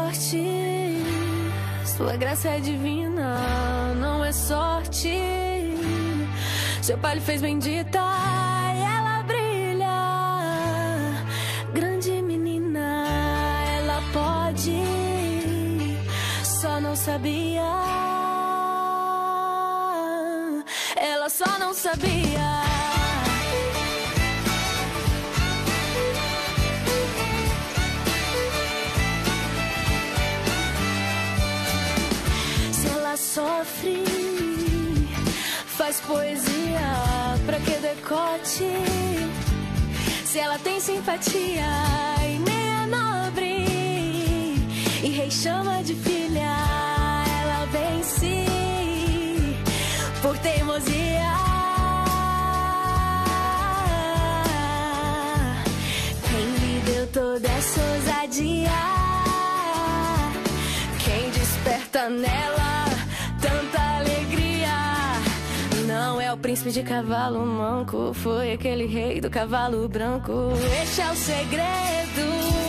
forte. Sua graça é divina, não é sorte. Seu pai lhe fez bendita e ela brilha. Grande menina, ela pode, só não sabia. Ela só não sabia. Se ela sofre, faz poesia, pra que decote? Se ela tem simpatia e nem é nobre, e rei chama de filha, ela vence por teimosia. Quem lhe deu toda essa ousadia? Quem desperta nela tanta alegria? Não é o príncipe de cavalo manco, foi aquele rei do cavalo branco. Este é o segredo.